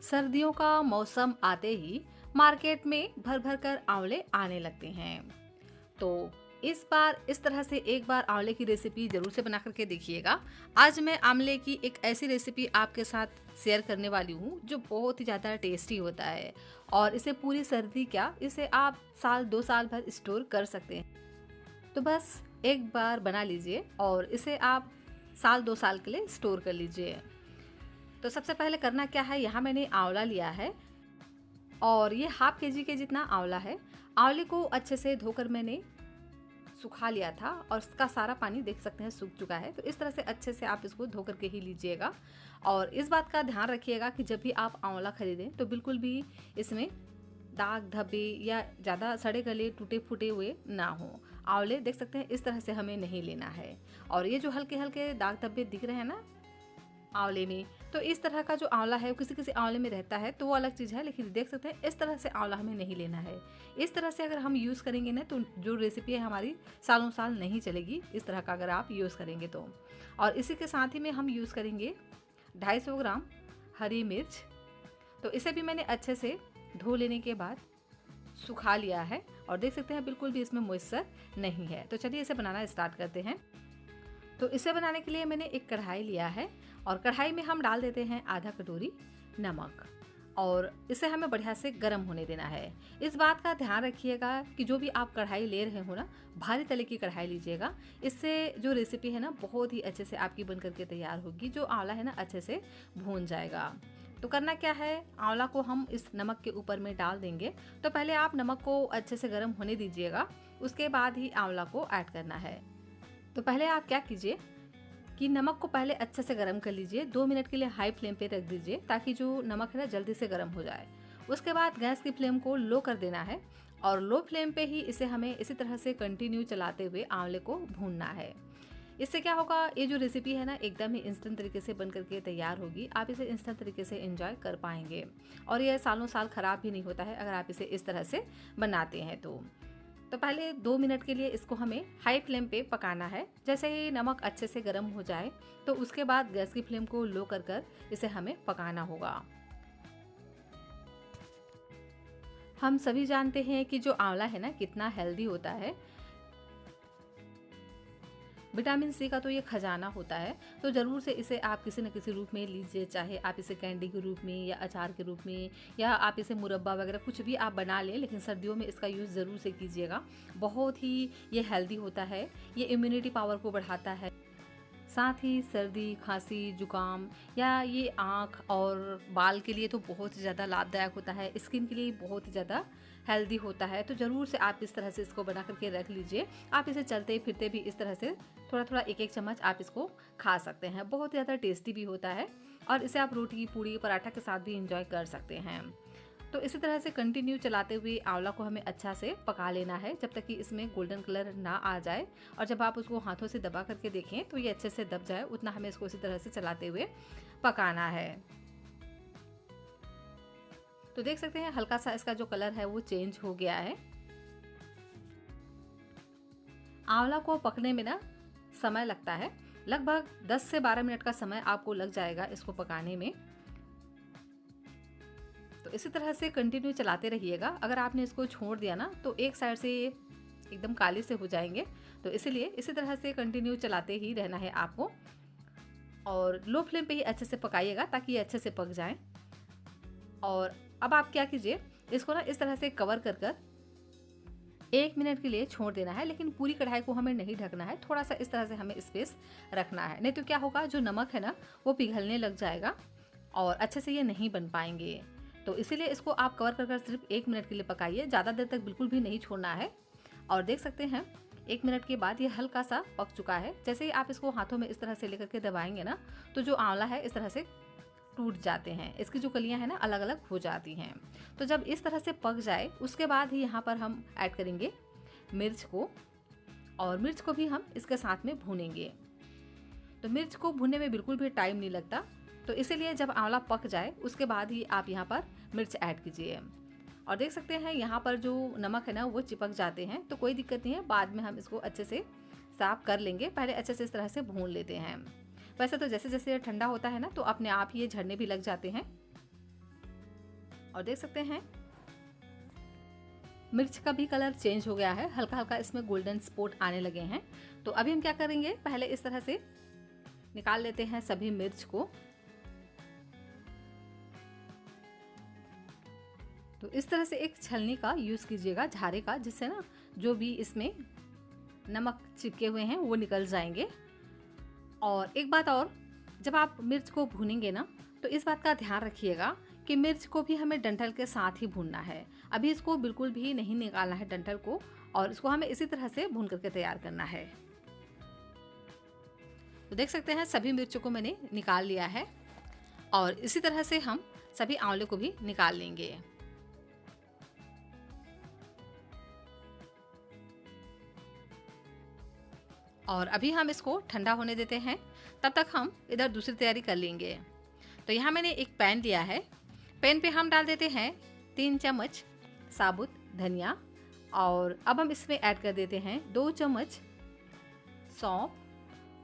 सर्दियों का मौसम आते ही मार्केट में भर भर कर आंवले आने लगते हैं। तो इस बार इस तरह से एक बार आंवले की रेसिपी जरूर से बना करके देखिएगा। आज मैं आंवले की एक ऐसी रेसिपी आपके साथ शेयर करने वाली हूँ जो बहुत ही ज़्यादा टेस्टी होता है और इसे पूरी सर्दी क्या, इसे आप साल 2 साल भर स्टोर कर सकते हैं। तो बस एक बार बना लीजिए और इसे आप साल 2 साल के लिए स्टोर कर लीजिए। तो सबसे पहले करना क्या है, यहाँ मैंने आंवला लिया है और ये हाफ केजी के जितना आंवला है। आंवले को अच्छे से धोकर मैंने सुखा लिया था और इसका सारा पानी देख सकते हैं सूख चुका है। तो इस तरह से अच्छे से आप इसको धो करके ही लीजिएगा और इस बात का ध्यान रखिएगा कि जब भी आप आंवला खरीदें तो बिल्कुल भी इसमें दाग धब्बे या ज़्यादा सड़े गले टूटे फूटे हुए ना हो। आंवले देख सकते हैं इस तरह से हमें नहीं लेना है। और ये जो हल्के हल्के दाग धब्बे दिख रहे हैं ना आंवले में, तो इस तरह का जो आंवला है वो किसी किसी आंवले में रहता है तो वो अलग चीज़ है, लेकिन देख सकते हैं इस तरह से आंवला हमें नहीं लेना है। इस तरह से अगर हम यूज़ करेंगे ना तो जो रेसिपी है हमारी सालों साल नहीं चलेगी, इस तरह का अगर आप यूज़ करेंगे तो। और इसी के साथ ही में हम यूज़ करेंगे 250 ग्राम हरी मिर्च। तो इसे भी मैंने अच्छे से धो लेने के बाद सुखा लिया है और देख सकते हैं बिल्कुल भी इसमें मॉइस्चर नहीं है। तो चलिए इसे बनाना स्टार्ट करते हैं। तो इसे बनाने के लिए मैंने एक कढ़ाई लिया है और कढ़ाई में हम डाल देते हैं आधा कटोरी नमक और इसे हमें बढ़िया से गर्म होने देना है। इस बात का ध्यान रखिएगा कि जो भी आप कढ़ाई ले रहे हो ना, भारी तले की कढ़ाई लीजिएगा। इससे जो रेसिपी है ना बहुत ही अच्छे से आपकी बन करके तैयार होगी। जो आंवला है ना अच्छे से भून जाएगा। तो करना क्या है, आंवला को हम इस नमक के ऊपर में डाल देंगे। तो पहले आप नमक को अच्छे से गर्म होने दीजिएगा, उसके बाद ही आंवला को ऐड करना है। तो पहले आप क्या कीजिए कि नमक को पहले अच्छे से गर्म कर लीजिए। 2 मिनट के लिए हाई फ्लेम पे रख दीजिए ताकि जो नमक है ना जल्दी से गर्म हो जाए। उसके बाद गैस की फ्लेम को लो कर देना है और लो फ्लेम पे ही इसे हमें इसी तरह से कंटिन्यू चलाते हुए आंवले को भूनना है। इससे क्या होगा, ये जो रेसिपी है ना एकदम ही इंस्टेंट तरीके से बन करके तैयार होगी। आप इसे इंस्टेंट तरीके से एंजॉय कर पाएंगे और ये सालों साल ख़राब भी नहीं होता है अगर आप इसे इस तरह से बनाते हैं तो पहले 2 मिनट के लिए इसको हमें हाई फ्लेम पे पकाना है। जैसे ही नमक अच्छे से गर्म हो जाए तो उसके बाद गैस की फ्लेम को लो कर इसे हमें पकाना होगा। हम सभी जानते हैं कि जो आंवला है ना कितना हेल्दी होता है। विटामिन सी का तो ये खजाना होता है। तो ज़रूर से इसे आप किसी न किसी रूप में लीजिए, चाहे आप इसे कैंडी के रूप में या अचार के रूप में या आप इसे मुरब्बा वगैरह कुछ भी आप बना लें, लेकिन सर्दियों में इसका यूज़ ज़रूर से कीजिएगा। बहुत ही ये हेल्दी होता है, ये इम्यूनिटी पावर को बढ़ाता है। साथ ही सर्दी खांसी जुकाम या ये आँख और बाल के लिए तो बहुत ही ज़्यादा लाभदायक होता है। स्किन के लिए बहुत ही ज़्यादा हेल्दी होता है। तो ज़रूर से आप इस तरह से इसको बना करके रख लीजिए। आप इसे चलते फिरते भी इस तरह से थोड़ा थोड़ा एक एक चम्मच आप इसको खा सकते हैं। बहुत ज़्यादा टेस्टी भी होता है और इसे आप रोटी पूड़ी पराठा के साथ भी इंजॉय कर सकते हैं। तो इसी तरह से कंटिन्यू चलाते हुए आंवला को हमें अच्छा से पका लेना है जब तक कि इसमें गोल्डन कलर ना आ जाए। और जब आप उसको हाथों से दबा करके देखें तो ये अच्छे से दब जाए, उतना हमें इसको इसी तरह से चलाते हुए पकाना है। तो देख सकते हैं हल्का सा इसका जो कलर है वो चेंज हो गया है। आंवला को पकने में ना समय लगता है, लगभग 10 से 12 मिनट का समय आपको लग जाएगा इसको पकाने में। तो इसी तरह से कंटिन्यू चलाते रहिएगा। अगर आपने इसको छोड़ दिया ना तो एक साइड से एकदम काले से हो जाएंगे। तो इसीलिए इसी तरह से कंटिन्यू चलाते ही रहना है आपको और लो फ्लेम पे ही अच्छे से पकाइएगा ताकि ये अच्छे से पक जाए। और अब आप क्या कीजिए, इसको ना इस तरह से कवर कर 1 मिनट के लिए छोड़ देना है, लेकिन पूरी कढ़ाई को हमें नहीं ढकना है। थोड़ा सा इस तरह से हमें स्पेस रखना है, नहीं तो क्या होगा जो नमक है ना वो पिघलने लग जाएगा और अच्छे से ये नहीं बन पाएंगे। तो इसीलिए इसको आप कवर कर सिर्फ 1 मिनट के लिए पकाइए, ज़्यादा देर तक बिल्कुल भी नहीं छोड़ना है। और देख सकते हैं 1 मिनट के बाद ये हल्का सा पक चुका है। जैसे ही आप इसको हाथों में इस तरह से लेकर के दबाएंगे ना तो जो आंवला है इस तरह से टूट जाते हैं, इसकी जो कलियां हैं ना अलग अलग हो जाती हैं। तो जब इस तरह से पक जाए उसके बाद ही यहाँ पर हम ऐड करेंगे मिर्च को और मिर्च को भी हम इसके साथ में भूनेंगे। तो मिर्च को भूनने में बिल्कुल भी टाइम नहीं लगता, तो इसीलिए जब आंवला पक जाए उसके बाद ही आप यहाँ पर मिर्च ऐड कीजिए। और देख सकते हैं यहाँ पर जो नमक है ना वो चिपक जाते हैं, तो कोई दिक्कत नहीं है, बाद में हम इसको अच्छे से साफ कर लेंगे। पहले अच्छे से इस तरह से भून लेते हैं। वैसे तो जैसे जैसे ठंडा होता है ना तो अपने आप ही ये झड़ने भी लग जाते हैं। और देख सकते हैं मिर्च का भी कलर चेंज हो गया है, हल्का हल्का इसमें गोल्डन स्पॉट आने लगे हैं। तो अभी हम क्या करेंगे, पहले इस तरह से निकाल लेते हैं सभी मिर्च को। तो इस तरह से एक छलनी का यूज़ कीजिएगा, झारे का, जिससे ना जो भी इसमें नमक चिपके हुए हैं वो निकल जाएंगे। और एक बात और, जब आप मिर्च को भूनेंगे ना तो इस बात का ध्यान रखिएगा कि मिर्च को भी हमें डंठल के साथ ही भूनना है। अभी इसको बिल्कुल भी नहीं निकालना है डंठल को, और इसको हमें इसी तरह से भून करके तैयार करना है। तो देख सकते हैं सभी मिर्चों को मैंने निकाल लिया है, और इसी तरह से हम सभी आंवले को भी निकाल लेंगे। और अभी हम इसको ठंडा होने देते हैं, तब तक हम इधर दूसरी तैयारी कर लेंगे। तो यहाँ मैंने एक पैन लिया है, पैन पे हम डाल देते हैं 3 चम्मच साबुत धनिया, और अब हम इसमें ऐड कर देते हैं 2 चम्मच सौंफ,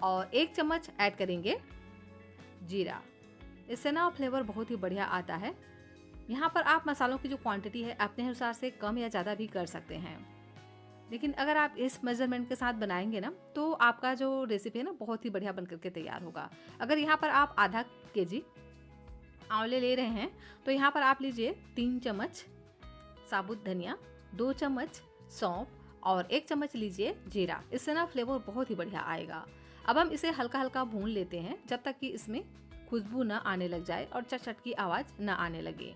और 1 चम्मच ऐड करेंगे जीरा। इससे ना फ्लेवर बहुत ही बढ़िया आता है। यहाँ पर आप मसालों की जो क्वांटिटी है अपने अनुसार से कम या ज़्यादा भी कर सकते हैं, लेकिन अगर आप इस मेजरमेंट के साथ बनाएंगे ना तो आपका जो रेसिपी है ना बहुत ही बढ़िया बन करके तैयार होगा। अगर यहाँ पर आप आधा केजी आंवले ले रहे हैं तो यहाँ पर आप लीजिए 3 चम्मच साबुत धनिया, 2 चम्मच सौंफ और 1 चम्मच लीजिए जीरा। इससे ना फ्लेवर बहुत ही बढ़िया आएगा। अब हम इसे हल्का हल्का भून लेते हैं जब तक कि इसमें खुशबू ना आने लग जाए और चट चट की आवाज़ ना आने लगे।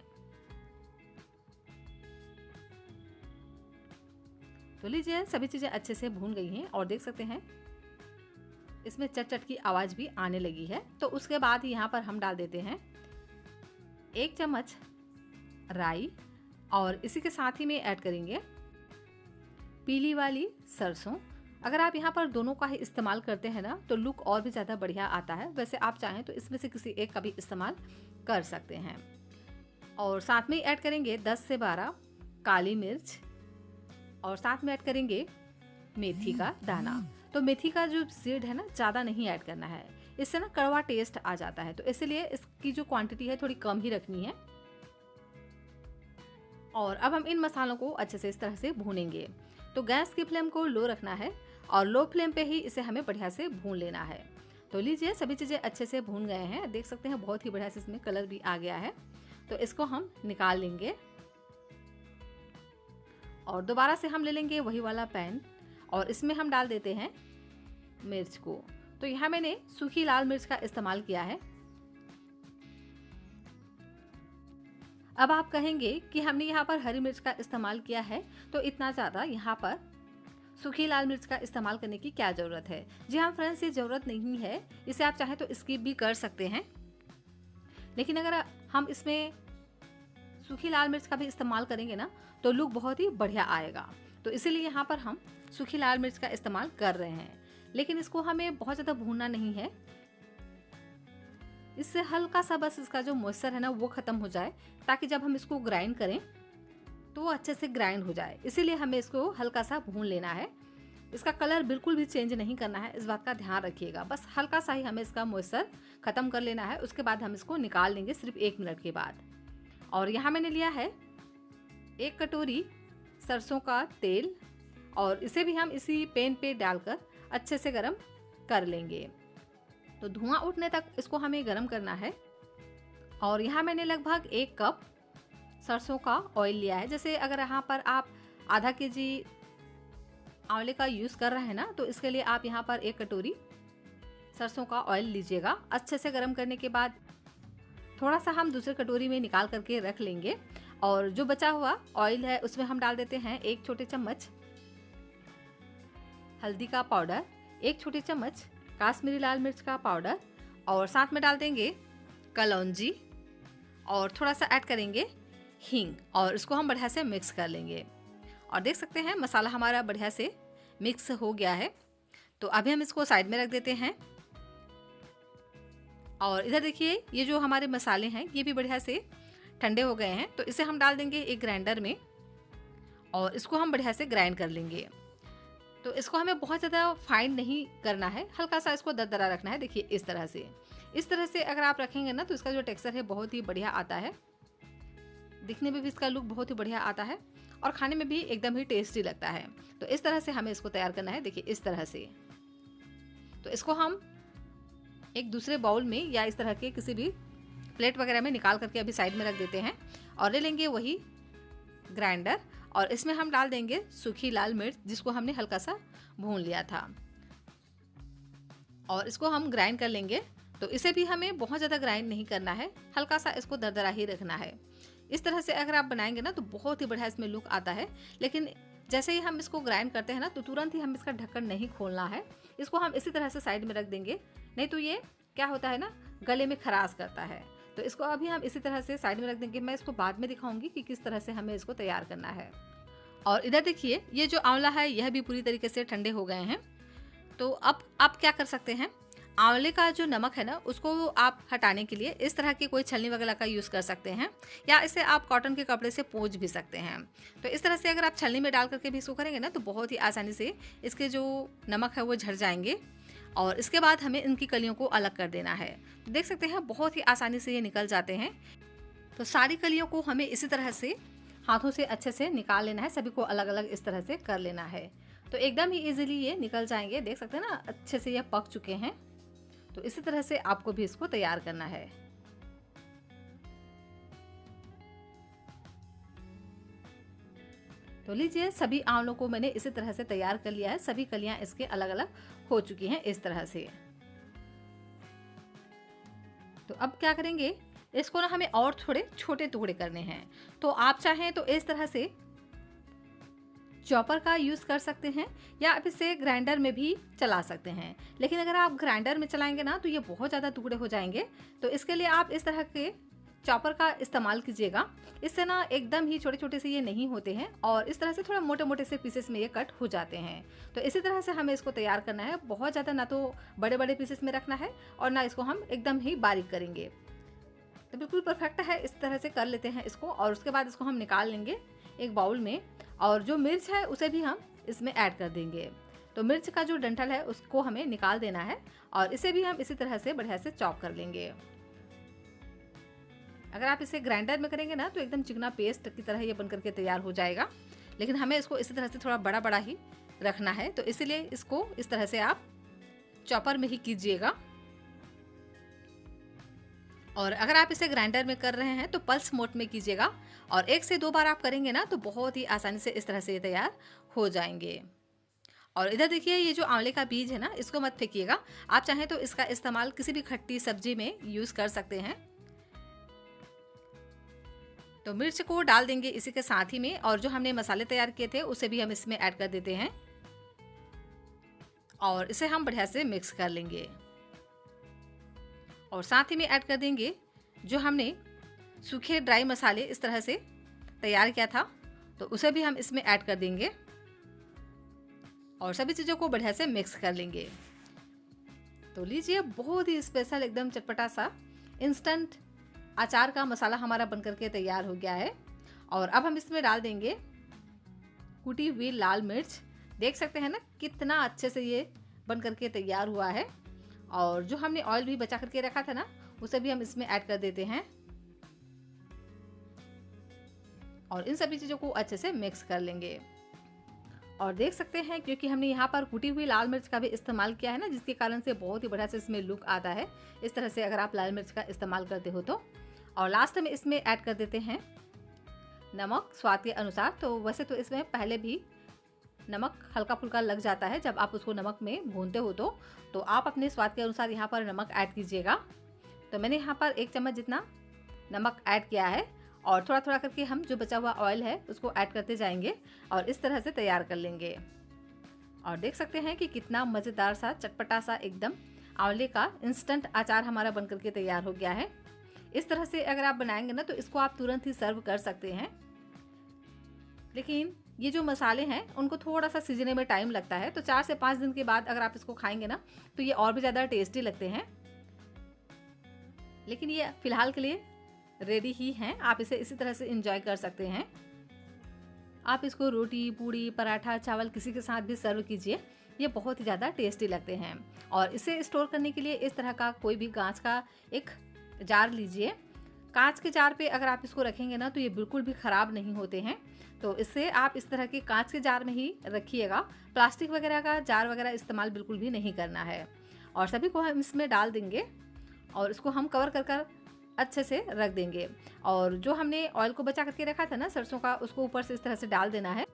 तो लीजिए सभी चीज़ें अच्छे से भून गई हैं, और देख सकते हैं इसमें चट चट की आवाज़ भी आने लगी है। तो उसके बाद यहाँ पर हम डाल देते हैं 1 चम्मच राई, और इसी के साथ ही में ऐड करेंगे पीली वाली सरसों। अगर आप यहाँ पर दोनों का ही इस्तेमाल करते हैं ना तो लुक और भी ज़्यादा बढ़िया आता है। वैसे आप चाहें तो इसमें से किसी एक का भी इस्तेमाल कर सकते हैं। और साथ में ऐड करेंगे 10 से 12 काली मिर्च, और साथ में ऐड करेंगे मेथी का दाना। तो मेथी का जो सीड है ना ज़्यादा नहीं ऐड करना है, इससे ना कड़वा टेस्ट आ जाता है। तो इसलिए इसकी जो क्वांटिटी है थोड़ी कम ही रखनी है। और अब हम इन मसालों को अच्छे से इस तरह से भूनेंगे। तो गैस की फ्लेम को लो रखना है, और लो फ्लेम पे ही इसे हमें बढ़िया से भून लेना है। तो लीजिए सभी चीज़ें अच्छे से भून गए हैं, देख सकते हैं बहुत ही बढ़िया से इसमें कलर भी आ गया है। तो इसको हम निकाल लेंगे, और दोबारा से हम ले लेंगे वही वाला पैन, और इसमें हम डाल देते हैं मिर्च को। तो यहाँ मैंने सूखी लाल मिर्च का इस्तेमाल किया है। अब आप कहेंगे कि हमने यहाँ पर हरी मिर्च का इस्तेमाल किया है, तो इतना ज़्यादा यहाँ पर सूखी लाल मिर्च का इस्तेमाल करने की क्या ज़रूरत है। जी हाँ फ्रेंड्स, ये ज़रूरत नहीं है, इसे आप चाहें तो स्किप भी कर सकते हैं। लेकिन अगर हम इसमें सूखी लाल मिर्च का भी इस्तेमाल करेंगे ना तो लुक बहुत ही बढ़िया आएगा। तो इसीलिए यहाँ पर हम सूखी लाल मिर्च का इस्तेमाल कर रहे हैं, लेकिन इसको हमें बहुत ज़्यादा भूनना नहीं है। इससे हल्का सा बस इसका जो मॉइस्चर है ना वो ख़त्म हो जाए, ताकि जब हम इसको ग्राइंड करें तो वो अच्छे से ग्राइंड हो जाए। इसीलिए हमें इसको हल्का सा भून लेना है। इसका कलर बिल्कुल भी चेंज नहीं करना है, इस बात का ध्यान रखिएगा। बस हल्का सा ही हमें इसका मॉइस्चर ख़त्म कर लेना है। उसके बाद हम इसको निकाल लेंगे सिर्फ 1 मिनट के बाद। और यहाँ मैंने लिया है 1 कटोरी सरसों का तेल, और इसे भी हम इसी पैन पे डालकर अच्छे से गरम कर लेंगे। तो धुआं उठने तक इसको हमें गरम करना है। और यहाँ मैंने लगभग 1 कप सरसों का ऑयल लिया है। जैसे अगर यहाँ पर आप आधा केजी आंवले का यूज़ कर रहे हैं ना, तो इसके लिए आप यहाँ पर 1 कटोरी सरसों का ऑयल लीजिएगा। अच्छे से गरम करने के बाद थोड़ा सा हम दूसरे कटोरी में निकाल करके रख लेंगे, और जो बचा हुआ ऑयल है उसमें हम डाल देते हैं 1 छोटे चम्मच हल्दी का पाउडर, 1 छोटे चम्मच काश्मीरी लाल मिर्च का पाउडर, और साथ में डाल देंगे कलौंजी, और थोड़ा सा ऐड करेंगे हींग, और इसको हम बढ़िया से मिक्स कर लेंगे। और देख सकते हैं मसाला हमारा बढ़िया से मिक्स हो गया है। तो अभी हम इसको साइड में रख देते हैं। और इधर देखिए ये जो हमारे मसाले हैं ये भी बढ़िया से ठंडे हो गए हैं। तो इसे हम डाल देंगे एक ग्राइंडर में, और इसको हम बढ़िया से ग्राइंड कर लेंगे। तो इसको हमें बहुत ज़्यादा फाइन नहीं करना है, हल्का सा इसको दरदरा रखना है। देखिए इस तरह से अगर आप रखेंगे ना तो इसका जो टेक्सचर है बहुत ही बढ़िया आता है। दिखने में भी इसका लुक बहुत ही बढ़िया आता है और खाने में भी एकदम ही टेस्टी लगता है। तो इस तरह से हमें इसको तैयार करना है, देखिए इस तरह से। तो इसको हम एक दूसरे बाउल में या इस तरह के किसी भी प्लेट वगैरह में निकाल करके अभी साइड में रख देते हैं और ले लेंगे वही ग्राइंडर और इसमें हम डाल देंगे सूखी लाल मिर्च जिसको हमने हल्का सा भून लिया था और इसको हम ग्राइंड कर लेंगे। तो इसे भी हमें बहुत ज़्यादा ग्राइंड नहीं करना है, हल्का सा इसको दरदरा ही रखना है। इस तरह से अगर आप बनाएंगे ना तो बहुत ही बढ़िया इसमें लुक आता है। लेकिन जैसे ही हम इसको ग्राइंड करते हैं ना तो तुरंत ही हम इसका ढक्कन नहीं खोलना है, इसको हम इसी तरह से साइड में रख देंगे, नहीं तो ये क्या होता है ना गले में खराश करता है। तो इसको अभी हम इसी तरह से साइड में रख देंगे। मैं इसको बाद में दिखाऊंगी कि किस तरह से हमें इसको तैयार करना है। और इधर देखिए ये जो आंवला है यह भी पूरी तरीके से ठंडे हो गए हैं। तो अब आप क्या कर सकते हैं, आंवले का जो नमक है ना उसको आप हटाने के लिए इस तरह की कोई छलनी वगैरह का यूज़ कर सकते हैं या इसे आप कॉटन के कपड़े से पोंछ भी सकते हैं। तो इस तरह से अगर आप छलनी में डाल करके भी इसको करेंगे ना तो बहुत ही आसानी से इसके जो नमक है वो झड़ जाएंगे और इसके बाद हमें इनकी कलियों को अलग कर देना है। तो देख सकते हैं बहुत ही आसानी से ये निकल जाते हैं। तो सारी कलियों को हमें इसी तरह से हाथों से अच्छे से निकाल लेना है, सभी को अलग अलग इस तरह से कर लेना है। तो एकदम ही इजीली ये निकल जाएंगे, देख सकते हैं ना अच्छे से ये पक चुके हैं। तो इसी तरह से आपको भी इसको तैयार करना है। तो लीजिए सभी आंवलों को मैंने इसी तरह से तैयार कर लिया है, सभी कलियां इसके अलग अलग हो चुकी हैं इस तरह से। तो अब क्या करेंगे, इसको ना हमें और थोड़े छोटे टुकड़े करने हैं। तो आप चाहें तो इस तरह से चॉपर का यूज़ कर सकते हैं या आप इसे ग्राइंडर में भी चला सकते हैं। लेकिन अगर आप ग्राइंडर में चलाएंगे ना तो ये बहुत ज़्यादा टुकड़े हो जाएंगे। तो इसके लिए आप इस तरह के चॉपर का इस्तेमाल कीजिएगा। इससे ना एकदम ही छोटे छोटे से ये नहीं होते हैं और इस तरह से थोड़ा मोटे मोटे से पीसेस में ये कट हो जाते हैं। तो इसी तरह से हमें इसको तैयार करना है, बहुत ज़्यादा ना तो बड़े बड़े पीसेस में रखना है और ना इसको हम एकदम ही बारीक करेंगे। तो बिल्कुल परफेक्ट है, इस तरह से कर लेते हैं इसको और उसके बाद इसको हम निकाल लेंगे एक बाउल में और जो मिर्च है उसे भी हम इसमें ऐड कर देंगे। तो मिर्च का जो डंठल है उसको हमें निकाल देना है और इसे भी हम इसी तरह से बढ़िया से चॉप कर लेंगे। अगर आप इसे ग्राइंडर में करेंगे ना तो एकदम चिकना पेस्ट की तरह ये बन करके तैयार हो जाएगा। लेकिन हमें इसको इसी तरह से थोड़ा बड़ा बड़ा ही रखना है, तो इसीलिए इसको इस तरह से आप चॉपर में ही कीजिएगा। और अगर आप इसे ग्राइंडर में कर रहे हैं तो पल्स मोड में कीजिएगा और 1 से 2 बार आप करेंगे ना तो बहुत ही आसानी से इस तरह से ये तैयार हो जाएंगे। और इधर देखिए ये जो आंवले का बीज है ना इसको मत फेंकिएगा, आप चाहें तो इसका इस्तेमाल किसी भी खट्टी सब्जी में यूज़ कर सकते हैं। तो मिर्च को डाल देंगे इसी के साथ ही में और जो हमने मसाले तैयार किए थे उसे भी हम इसमें ऐड कर देते हैं और इसे हम बढ़िया से मिक्स कर लेंगे। और साथ ही में ऐड कर देंगे जो हमने सूखे ड्राई मसाले इस तरह से तैयार किया था, तो उसे भी हम इसमें ऐड कर देंगे और सभी चीज़ों को बढ़िया से मिक्स कर लेंगे। तो लीजिए बहुत ही स्पेशल एकदम चटपटा सा इंस्टेंट अचार का मसाला हमारा बनकर के तैयार हो गया है। और अब हम इसमें डाल देंगे कुटी हुई लाल मिर्च, देख सकते हैं ना कितना अच्छे से ये बनकर के तैयार हुआ है। और जो हमने ऑयल भी बचा करके रखा था ना उसे भी हम इसमें ऐड कर देते हैं और इन सभी चीज़ों को अच्छे से मिक्स कर लेंगे। और देख सकते हैं क्योंकि हमने यहाँ पर कुटी हुई लाल मिर्च का भी इस्तेमाल किया है ना, जिसके कारण से बहुत ही बढ़िया से इसमें लुक आता है इस तरह से अगर आप लाल मिर्च का इस्तेमाल करते हो तो। और लास्ट में इसमें ऐड कर देते हैं नमक स्वाद के अनुसार। तो वैसे तो इसमें पहले भी नमक हल्का फुल्का लग जाता है जब आप उसको नमक में भूनते हो तो आप अपने स्वाद के अनुसार यहाँ पर नमक ऐड कीजिएगा। तो मैंने यहाँ पर 1 चम्मच जितना नमक ऐड किया है और थोड़ा थोड़ा करके हम जो बचा हुआ ऑयल है उसको ऐड करते जाएंगे और इस तरह से तैयार कर लेंगे। और देख सकते हैं कि कितना मज़ेदार सा चटपटा सा एकदम आंवले का इंस्टेंट अचार हमारा बनकर के तैयार हो गया है। इस तरह से अगर आप बनाएंगे ना तो इसको आप तुरंत ही सर्व कर सकते हैं। लेकिन ये जो मसाले हैं उनको थोड़ा सा सीजने में टाइम लगता है, तो 4 से 5 दिन के बाद अगर आप इसको खाएंगे ना तो ये और भी ज़्यादा टेस्टी लगते हैं। लेकिन ये फ़िलहाल के लिए रेडी ही हैं, आप इसे इसी तरह से एंजॉय कर सकते हैं। आप इसको रोटी पूड़ी पराठा चावल किसी के साथ भी सर्व कीजिए, ये बहुत ही ज़्यादा टेस्टी लगते हैं। और इसे स्टोर करने के लिए इस तरह का कोई भी कांच का एक जार लीजिए, कांच के जार पे अगर आप इसको रखेंगे ना तो ये बिल्कुल भी ख़राब नहीं होते हैं। तो इससे आप इस तरह के कांच के जार में ही रखिएगा, प्लास्टिक वगैरह का जार वगैरह इस्तेमाल बिल्कुल भी नहीं करना है। और सभी को हम इसमें डाल देंगे और इसको हम कवर कर कर अच्छे से रख देंगे। और जो हमने ऑयल को बचा करके रखा था ना सरसों का, उसको ऊपर से इस तरह से डाल देना है।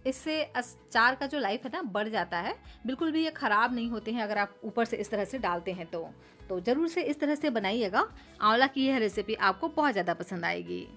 इससे अचार का जो लाइफ है ना बढ़ जाता है, बिल्कुल भी ये ख़राब नहीं होते हैं अगर आप ऊपर से इस तरह से डालते हैं तो ज़रूर से इस तरह से बनाइएगा। आंवला की यह रेसिपी आपको बहुत ज़्यादा पसंद आएगी।